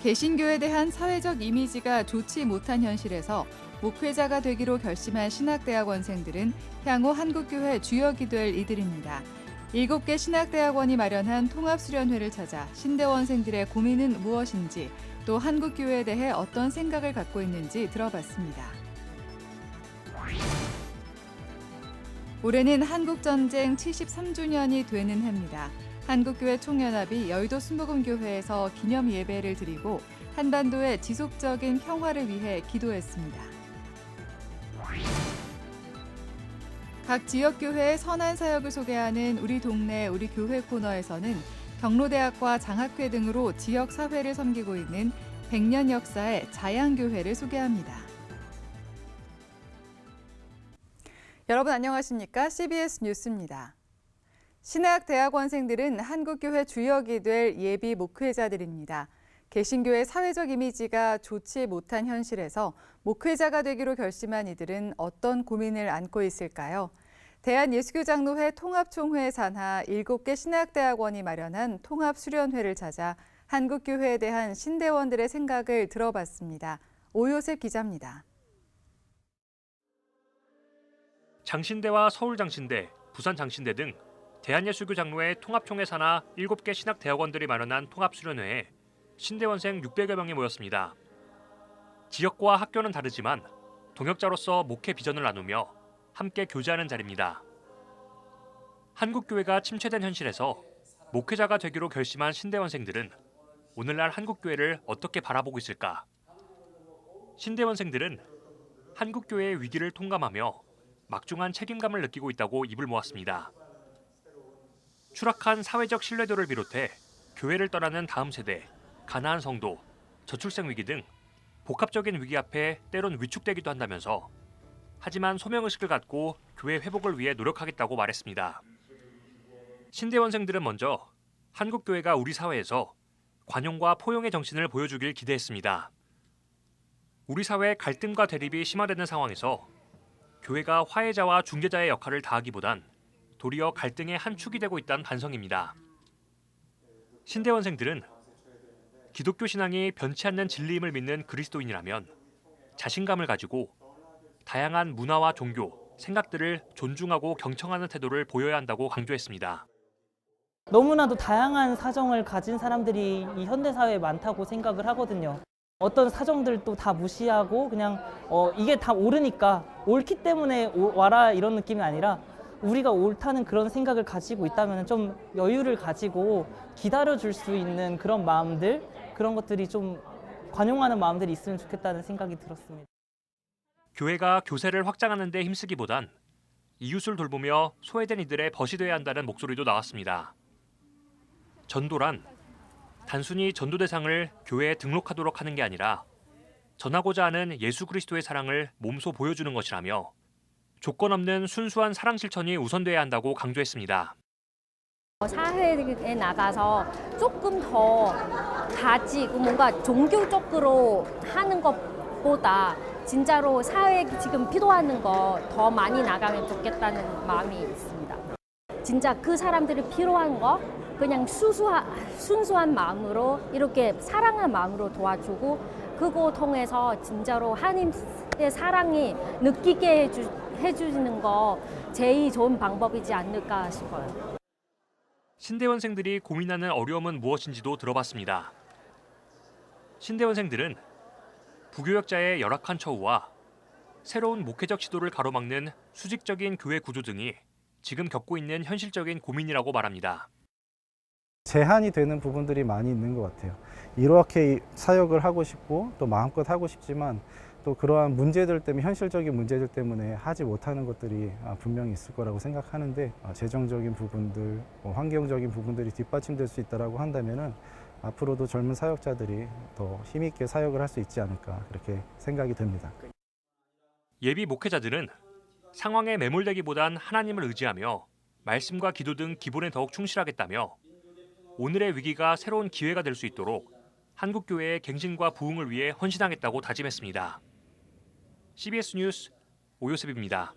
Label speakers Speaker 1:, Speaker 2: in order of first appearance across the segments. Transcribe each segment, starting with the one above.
Speaker 1: 개신교에 대한 사회적 이미지가 좋지 못한 현실에서 목회자가 되기로 결심한 신학대학원생들은 향후 한국교회 주역이 될 이들입니다. 7개 신학대학원이 마련한 통합수련회를 찾아 신대원생들의 고민은 무엇인지, 또 한국교회에 대해 어떤 생각을 갖고 있는지 들어봤습니다. 올해는 한국전쟁 73주년이 되는 해입니다. 한국교회 총연합이 여의도 순복음교회에서 기념 예배를 드리고 한반도의 지속적인 평화를 위해 기도했습니다. 각 지역교회의 선한 사역을 소개하는 우리 동네 우리 교회 코너에서는 경로대학과 장학회 등으로 지역사회를 섬기고 있는 100년 역사의 자양교회를 소개합니다. 여러분 안녕하십니까? CBS 뉴스입니다. 신학대학원생들은 한국교회 주역이 될 예비 목회자들입니다. 개신교의 사회적 이미지가 좋지 못한 현실에서 목회자가 되기로 결심한 이들은 어떤 고민을 안고 있을까요? 대한예수교장로회 통합총회 산하 7개 신학대학원이 마련한 통합수련회를 찾아 한국교회에 대한 신대원들의 생각을 들어봤습니다. 오요셉 기자입니다.
Speaker 2: 장신대와 서울장신대, 부산장신대 등 대한예수교장로회 통합총회 산하 7개 신학대학원들이 마련한 통합수련회에 신대원생 600여 명이 모였습니다. 지역과 학교는 다르지만 동역자로서 목회 비전을 나누며 함께 교제하는 자리입니다. 한국교회가 침체된 현실에서 목회자가 되기로 결심한 신대원생들은 오늘날 한국교회를 어떻게 바라보고 있을까? 신대원생들은 한국교회의 위기를 통감하며 막중한 책임감을 느끼고 있다고 입을 모았습니다. 추락한 사회적 신뢰도를 비롯해 교회를 떠나는 다음 세대, 가난한 성도, 저출생 위기 등 복합적인 위기 앞에 때론 위축되기도 한다면서 하지만 소명의식을 갖고 교회 회복을 위해 노력하겠다고 말했습니다. 신대원생들은 먼저 한국교회가 우리 사회에서 관용과 포용의 정신을 보여주길 기대했습니다. 우리 사회 갈등과 대립이 심화되는 상황에서 교회가 화해자와 중재자의 역할을 다하기보단 도리어 갈등의 한 축이 되고 있다는 반성입니다. 신대원생들은 기독교 신앙이 변치 않는 진리임을 믿는 그리스도인이라면 자신감을 가지고 다양한 문화와 종교, 생각들을 존중하고 경청하는 태도를 보여야 한다고 강조했습니다.
Speaker 3: 너무나도 다양한 사정을 가진 사람들이 이 현대사회에 많다고 생각을 하거든요. 어떤 사정들도 다 무시하고 그냥 이게 다 옳으니까 옳기 때문에 와라 이런 느낌이 아니라 우리가 옳다는 그런 생각을 가지고 있다면 좀 여유를 가지고 기다려줄 수 있는 그런 마음들, 그런 것들이 좀 관용하는 마음들이 있으면 좋겠다는 생각이 들었습니다.
Speaker 2: 교회가 교세를 확장하는 데 힘쓰기보단 이웃을 돌보며 소외된 이들의 벗이 돼야 한다는 목소리도 나왔습니다. 전도란 단순히 전도 대상을 교회에 등록하도록 하는 게 아니라 전하고자 하는 예수 그리스도의 사랑을 몸소 보여주는 것이라며 조건 없는 순수한 사랑 실천이 우선돼야 한다고 강조했습니다.
Speaker 4: 사회에 나가서 조금 더 가지고 뭔가 종교적으로 하는 것보다 진짜로 사회에 지금 필요하는 거 더 많이 나가면 좋겠다는 마음이 있습니다. 진짜 그 사람들이 필요한 거 그냥 순수한 마음으로 이렇게 사랑한 마음으로 도와주고 그거 통해서 진짜로 하나님의 사랑이 느끼게 해주는 거 제일 좋은 방법이지 않을까 싶어요.
Speaker 2: 신대원생들이 고민하는 어려움은 무엇인지도 들어봤습니다. 신대원생들은 부교역자의 열악한 처우와 새로운 목회적 시도를 가로막는 수직적인 교회 구조 등이 지금 겪고 있는 현실적인 고민이라고 말합니다.
Speaker 5: 제한이 되는 부분들이 많이 있는 것 같아요. 이렇게 사역을 하고 싶고 또 마음껏 하고 싶지만 또 그러한 문제들 때문에 현실적인 문제들 때문에 하지 못하는 것들이 분명히 있을 거라고 생각하는데 재정적인 부분들, 환경적인 부분들이 뒷받침될 수 있다고 한다면은 앞으로도 젊은 사역자들이 더 힘있게 사역을 할 수 있지 않을까 그렇게 생각이 됩니다.
Speaker 2: 예비 목회자들은 상황에 매몰되기보단 하나님을 의지하며 말씀과 기도 등 기본에 더욱 충실하겠다며 오늘의 위기가 새로운 기회가 될 수 있도록 한국교회의 갱신과 부흥을 위해 헌신하겠다고 다짐했습니다. CBS 뉴스 오요셉입니다.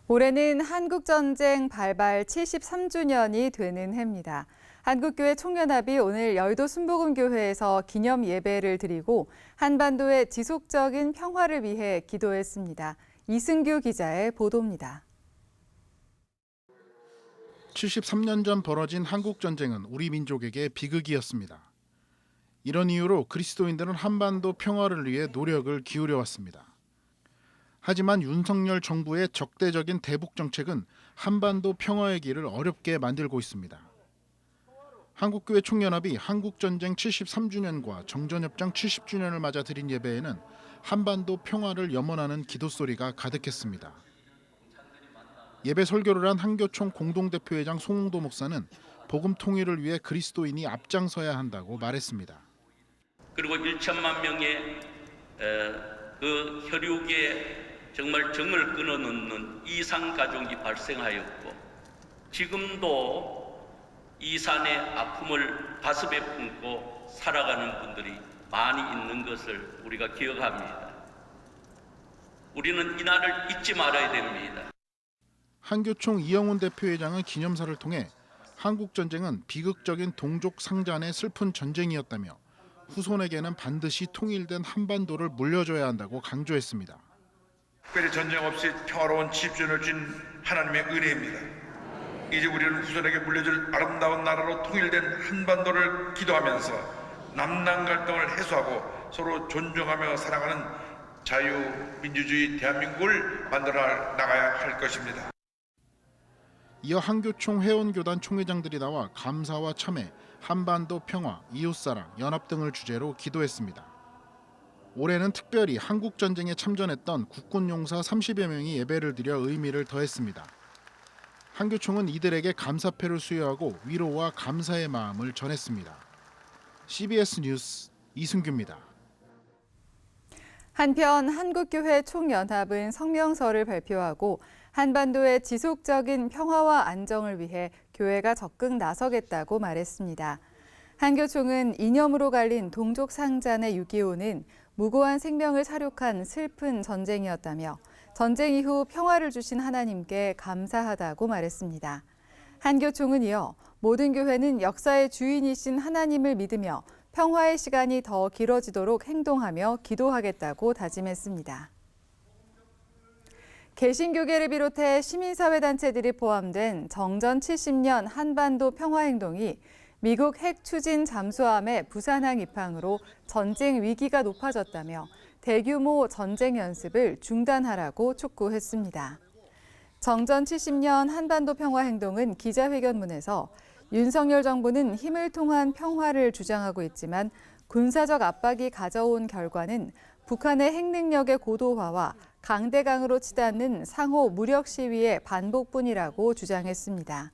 Speaker 1: 올해는 한국전쟁 발발 73주년이 되는 해입니다. 한국교회 총연합이 오늘 여의도 순복음교회에서 기념 예배를 드리고 한반도의 지속적인 평화를 위해 기도했습니다. 이승규 기자의 보도입니다.
Speaker 6: 73년 전 벌어진 한국전쟁은 우리 민족에게 비극이었습니다. 이런 이유로 그리스도인들은 한반도 평화를 위해 노력을 기울여왔습니다. 하지만 윤석열 정부의 적대적인 대북 정책은 한반도 평화의 길을 어렵게 만들고 있습니다. 한국교회 총연합이 한국전쟁 73주년과 정전협정 70주년을 맞아 드린 예배에는 한반도 평화를 염원하는 기도소리가 가득했습니다. 예배 설교를 한 한교총 공동대표회장 송홍도 목사는 복음 통일을 위해 그리스도인이 앞장서야 한다고 말했습니다.
Speaker 7: 그리고 1천만 명의 그 혈육에 정말 정을 끊어놓는 이산 가족이 발생하였고 지금도 이산의 아픔을 가슴에 품고 살아가는 분들이 많이 있는 것을 우리가 기억합니다. 우리는 이날을 잊지 말아야 됩니다.
Speaker 6: 한교총 이영훈 대표회장은 기념사를 통해 한국전쟁은 비극적인 동족 상잔의 슬픈 전쟁이었다며 후손에게는 반드시 통일된 한반도를 물려줘야 한다고 강조했습니다.
Speaker 8: 특별히 전쟁 없이 평화로운 집전을 준 하나님의 은혜입니다. 이제 우리는 후손에게 물려줄 아름다운 나라로 통일된 한반도를 기도하면서 남남 갈등을 해소하고 서로 존중하며 살아가는 자유민주주의 대한민국을 만들어 나가야 할 것입니다.
Speaker 6: 이어 한교총 회원교단 총회장들이 나와 감사와 참회, 한반도 평화, 이웃사랑, 연합 등을 주제로 기도했습니다. 올해는 특별히 한국전쟁에 참전했던 국군용사 30여 명이 예배를 드려 의미를 더했습니다. 한교총은 이들에게 감사패를 수여하고 위로와 감사의 마음을 전했습니다. CBS 뉴스 이승규입니다.
Speaker 1: 한편 한국교회 총연합은 성명서를 발표하고 한반도의 지속적인 평화와 안정을 위해 교회가 적극 나서겠다고 말했습니다. 한교총은 이념으로 갈린 동족 상잔의 6.25는 무고한 생명을 살육한 슬픈 전쟁이었다며 전쟁 이후 평화를 주신 하나님께 감사하다고 말했습니다. 한교총은 이어 모든 교회는 역사의 주인이신 하나님을 믿으며 평화의 시간이 더 길어지도록 행동하며 기도하겠다고 다짐했습니다. 개신교계를 비롯해 시민사회단체들이 포함된 정전 70년 한반도 평화행동이 미국 핵 추진 잠수함의 부산항 입항으로 전쟁 위기가 높아졌다며 대규모 전쟁 연습을 중단하라고 촉구했습니다. 정전 70년 한반도 평화행동은 기자회견문에서 윤석열 정부는 힘을 통한 평화를 주장하고 있지만 군사적 압박이 가져온 결과는 북한의 핵능력의 고도화와 강대강으로 치닫는 상호 무력 시위의 반복뿐이라고 주장했습니다.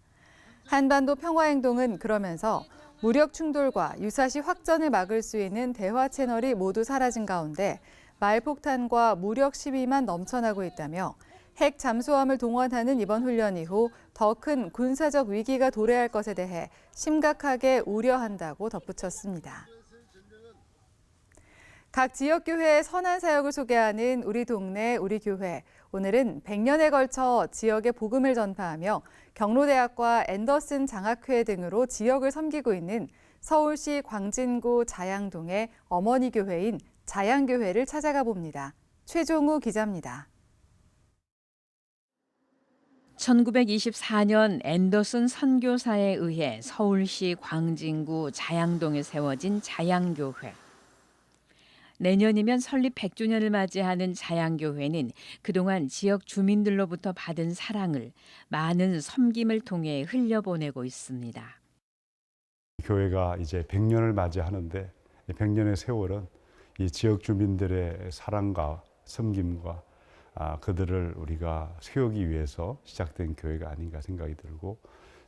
Speaker 1: 한반도 평화행동은 그러면서 무력 충돌과 유사시 확전을 막을 수 있는 대화 채널이 모두 사라진 가운데 말폭탄과 무력 시위만 넘쳐나고 있다며 핵 잠수함을 동원하는 이번 훈련 이후 더 큰 군사적 위기가 도래할 것에 대해 심각하게 우려한다고 덧붙였습니다. 각 지역교회의 선한 사역을 소개하는 우리 동네 우리 교회. 오늘은 100년에 걸쳐 지역의 복음을 전파하며 경로대학과 앤더슨 장학회 등으로 지역을 섬기고 있는 서울시 광진구 자양동의 어머니 교회인 자양교회를 찾아가 봅니다. 최종우 기자입니다.
Speaker 9: 1924년 앤더슨 선교사에 의해 서울시 광진구 자양동에 세워진 자양교회. 내년이면 설립 100주년을 맞이하는 자양교회는 그동안 지역 주민들로부터 받은 사랑을 많은 섬김을 통해 흘려보내고 있습니다.
Speaker 10: 교회가 이제 100년을 맞이하는데 100년의 세월은 이 지역 주민들의 사랑과 섬김과 그들을 우리가 세우기 위해서 시작된 교회가 아닌가 생각이 들고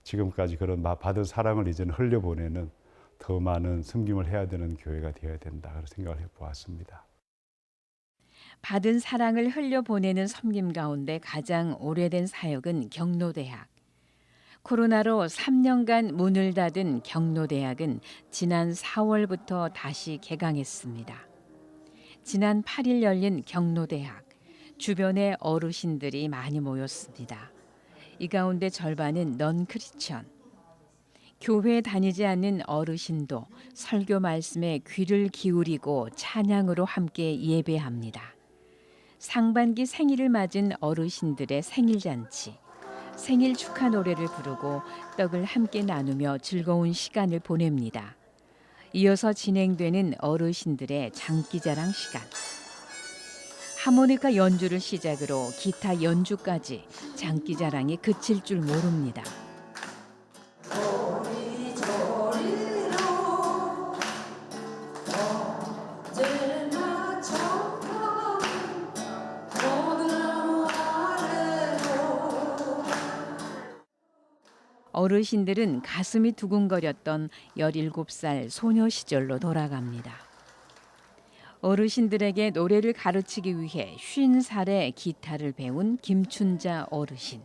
Speaker 10: 지금까지 그런 받은 사랑을 이제는 흘려보내는 더 많은 섬김을 해야 되는 교회가 되어야 된다 그런 생각을 해보았습니다.
Speaker 9: 받은 사랑을 흘려보내는 섬김 가운데 가장 오래된 사역은 경로대학. 코로나로 3년간 문을 닫은 경로대학은 지난 4월부터 다시 개강했습니다. 지난 8일 열린 경로대학. 주변에 어르신들이 많이 모였습니다. 이 가운데 절반은 넌 크리스천. 교회 다니지 않는 어르신도 설교 말씀에 귀를 기울이고 찬양으로 함께 예배합니다. 상반기 생일을 맞은 어르신들의 생일잔치. 생일 축하 노래를 부르고 떡을 함께 나누며 즐거운 시간을 보냅니다. 이어서 진행되는 어르신들의 장기자랑 시간. 하모니카 연주를 시작으로 기타 연주까지 장기자랑이 그칠 줄 모릅니다. 어르신들은 가슴이 두근거렸던 17살 소녀 시절로 돌아갑니다. 어르신들에게 노래를 가르치기 위해 50살에 기타를 배운 김춘자 어르신.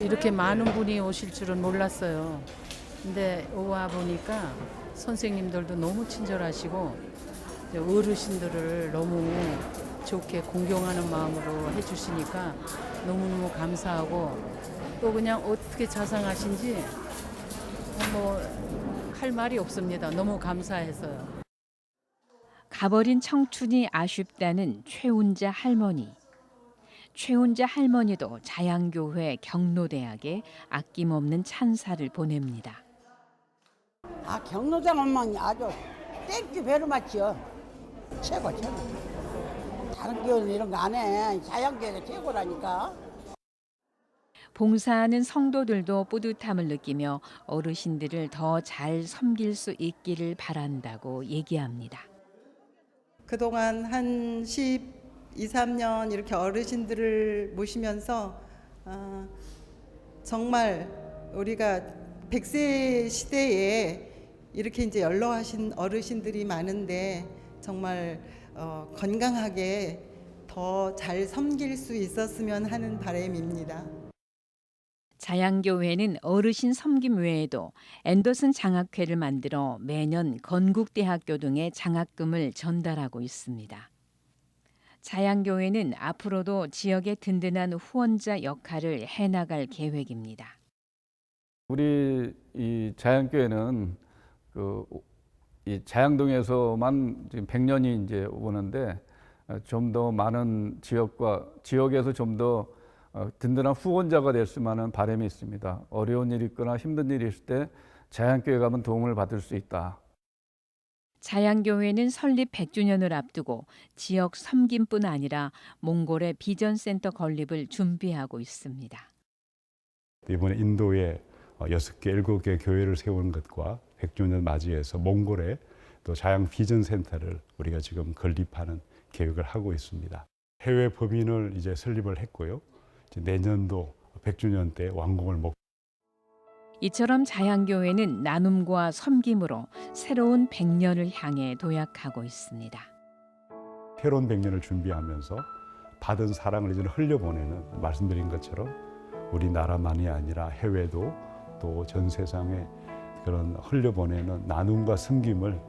Speaker 11: 이렇게 많은 분이 오실 줄은 몰랐어요. 근데 와 보니까 선생님들도 너무 친절하시고 어르신들을 너무 좋게 공경하는 마음으로 해주시니까 너무너무 감사하고 또 그냥 어떻게 자상하신지 할 말이 없습니다. 너무 감사해서요.
Speaker 9: 가버린 청춘이 아쉽다는 최운자 할머니. 최운자 할머니도 자양교회 경로대학에 아낌없는 찬사를 보냅니다.
Speaker 12: 경로당 엄마니 아주 땡큐 베리 맞지요. 최고. 다른 교회는 이런 거 안 해. 자양교회가 최고라니까.
Speaker 9: 봉사하는 성도들도 뿌듯함을 느끼며 어르신들을 더 잘 섬길 수 있기를 바란다고 얘기합니다.
Speaker 13: 그동안 한 12, 13년 이렇게 어르신들을 모시면서 정말 우리가 100세 시대에 이렇게 이제 연로하신 어르신들이 많은데 정말 건강하게 더 잘 섬길 수 있었으면 하는 바람입니다.
Speaker 9: 자양교회는 어르신 섬김 외에도 앤더슨 장학회를 만들어 매년 건국대학교 등의 장학금을 전달하고 있습니다. 자양교회는 앞으로도 지역의 든든한 후원자 역할을 해나갈 계획입니다.
Speaker 14: 우리 이 자양교회는 이 자양동에서만 지금 100년이 이제 오는데 좀 더 많은 지역에서 좀 더 든든한 후원자가 될 수만한 바람이 있습니다. 어려운 일이 있거나 힘든 일이 있을 때 자양교회 가면 도움을 받을 수 있다.
Speaker 9: 자양교회는 설립 100주년을 앞두고 지역 섬김뿐 아니라 몽골의 비전센터 건립을 준비하고 있습니다.
Speaker 10: 이번에 인도에 6개, 7개 교회를 세우는 것과 100주년 맞이해서 몽골에 또 자양 비전센터를 우리가 지금 건립하는 계획을 하고 있습니다. 해외 법인을 이제 설립을 했고요. 내년도 100주년 때 완공을 목표로.
Speaker 9: 이처럼 자양교회는 나눔과 섬김으로 새로운 100년을 향해 도약하고 있습니다.
Speaker 10: 새로운 100년을 준비하면서 받은 사랑을 이제 흘려보내는, 말씀드린 것처럼 우리나라만이 아니라 해외도 또 전 세상에 그런 흘려보내는 나눔과 섬김을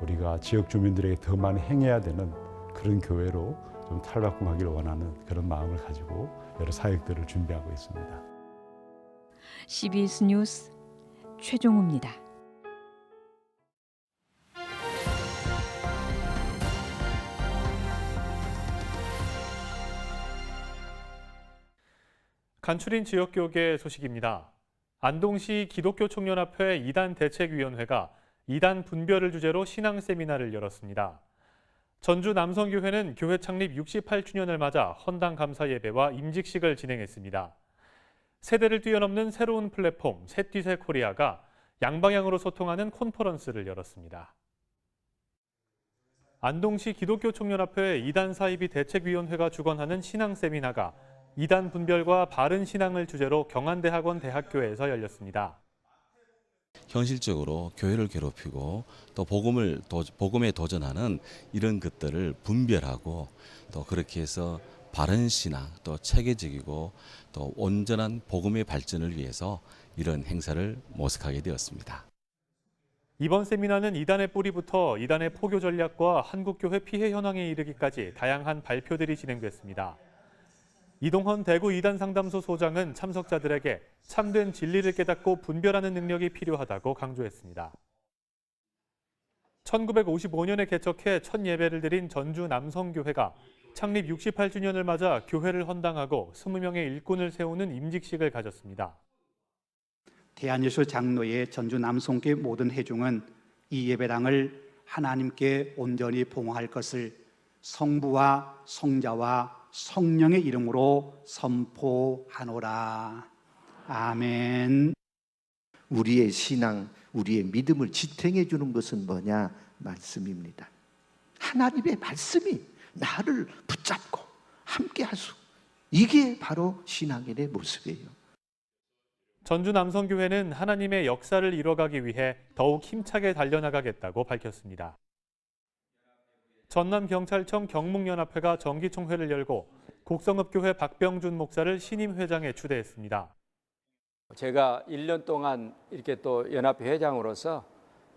Speaker 10: 우리가 지역 주민들에게 더 많이 행해야 되는 그런 교회로 좀 탈바꿈하기를 원하는 그런 마음을 가지고 여러 사역들을 준비하고 있습니다.
Speaker 9: CBS 뉴스 최종우입니다.
Speaker 15: 간추린 지역교계 소식입니다. 안동시 기독교 청년합회 2단 대책위원회가 2단 분별을 주제로 신앙 세미나를 열었습니다. 전주 남성교회는 교회 창립 68주년을 맞아 헌당 감사 예배와 임직식을 진행했습니다. 세대를 뛰어넘는 새로운 플랫폼 셋뒤세 코리아가 양방향으로 소통하는 콘퍼런스를 열었습니다. 안동시 기독교 청년합회 2단 사이비 대책위원회가 주관하는 신앙 세미나가 2단 분별과 바른 신앙을 주제로 경안대학원 대학교에서 열렸습니다.
Speaker 16: 현실적으로 교회를 괴롭히고 또 복음에 도전하는 이런 것들을 분별하고 또 그렇게 해서 바른 신앙, 또 체계적이고 또 온전한 복음의 발전을 위해서 이런 행사를 모색하게 되었습니다.
Speaker 15: 이번 세미나는 이단의 뿌리부터 이단의 포교 전략과 한국교회 피해 현황에 이르기까지 다양한 발표들이 진행됐습니다. 이동헌 대구 이단 상담소 소장은 참석자들에게 참된 진리를 깨닫고 분별하는 능력이 필요하다고 강조했습니다. 1955년에 개척해 첫 예배를 드린 전주 남성교회가 창립 68주년을 맞아 교회를 헌당하고 20명의 일꾼을 세우는 임직식을 가졌습니다.
Speaker 17: 대한예수 장로의 전주 남성교회 모든 회중은 이 예배당을 하나님께 온전히 봉헌할 것을 성부와 성자와 성령의 이름으로 선포하노라. 아멘.
Speaker 18: 우리의 신앙, 우리의 믿음을 지탱해 주는 것은 뭐냐? 말씀입니다. 하나님의 말씀이 나를 붙잡고 함께 하수. 이게 바로 신앙인의 모습이에요.
Speaker 15: 전주 남성교회는 하나님의 역사를 이뤄가기 위해 더욱 힘차게 달려나가겠다고 밝혔습니다. 전남경찰청 경묵연합회가 정기총회를 열고 곡성읍교회 박병준 목사를 신임 회장에 추대했습니다.
Speaker 19: 제가 1년 동안 이렇게 또 연합회 회장으로서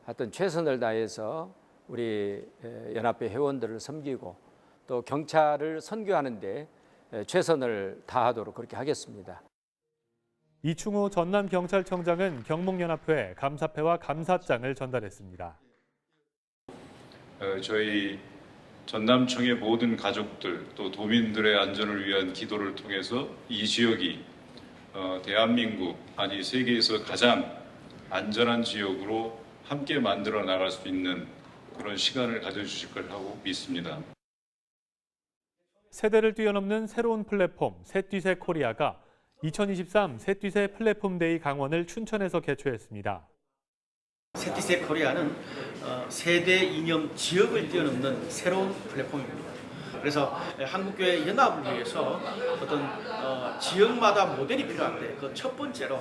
Speaker 19: 하여튼 최선을 다해서 우리 연합회 회원들을 섬기고 또 경찰을 선교하는 데 최선을 다하도록 그렇게 하겠습니다.
Speaker 15: 이충호 전남경찰청장은 경묵연합회 감사패와 감사장을 전달했습니다.
Speaker 20: 저희 전남청의 모든 가족들 또 도민들의 안전을 위한 기도를 통해서 이 지역이 대한민국 아니 세계에서 가장 안전한 지역으로 함께 만들어 나갈 수 있는 그런 시간을 가져주실 거라고 믿습니다.
Speaker 15: 세대를 뛰어넘는 새로운 플랫폼 새뛰세 코리아가 2023 새뛰세 플랫폼 데이 강원을 춘천에서 개최했습니다.
Speaker 21: 새뛰세 코리아는 세대 이념 지역을 뛰어넘는 새로운 플랫폼입니다. 그래서 한국교회 연합을 위해서 어떤 지역마다 모델이 필요한데 그 첫 번째로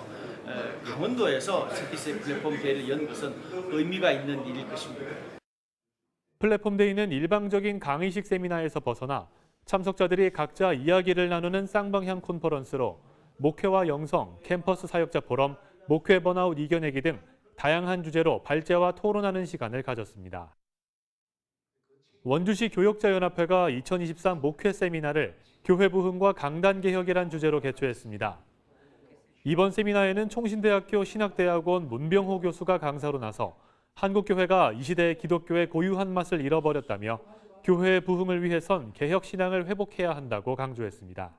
Speaker 21: 강원도에서 새뛰세 플랫폼 대회를 연 것은 의미가 있는 일일 것입니다.
Speaker 15: 플랫폼 데이는 일방적인 강의식 세미나에서 벗어나 참석자들이 각자 이야기를 나누는 쌍방향 컨퍼런스로 목회와 영성, 캠퍼스 사역자 포럼, 목회 번아웃 이겨내기 등 다양한 주제로 발제와 토론하는 시간을 가졌습니다. 원주시 교역자연합회가 2023 목회 세미나를 교회 부흥과 강단 개혁이란 주제로 개최했습니다. 이번 세미나에는 총신대학교 신학대학원 문병호 교수가 강사로 나서 한국교회가 이 시대의 기독교의 고유한 맛을 잃어버렸다며 교회의 부흥을 위해선 개혁 신앙을 회복해야 한다고 강조했습니다.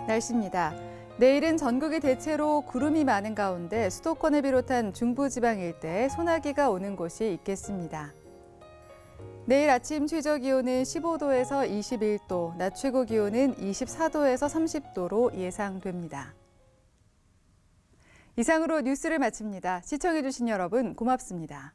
Speaker 1: 날씨입니다. 내일은 전국이 대체로 구름이 많은 가운데 수도권을 비롯한 중부지방 일대에 소나기가 오는 곳이 있겠습니다. 내일 아침 최저기온은 15도에서 21도, 낮 최고 기온은 24도에서 30도로 예상됩니다. 이상으로 뉴스를 마칩니다. 시청해주신 여러분 고맙습니다.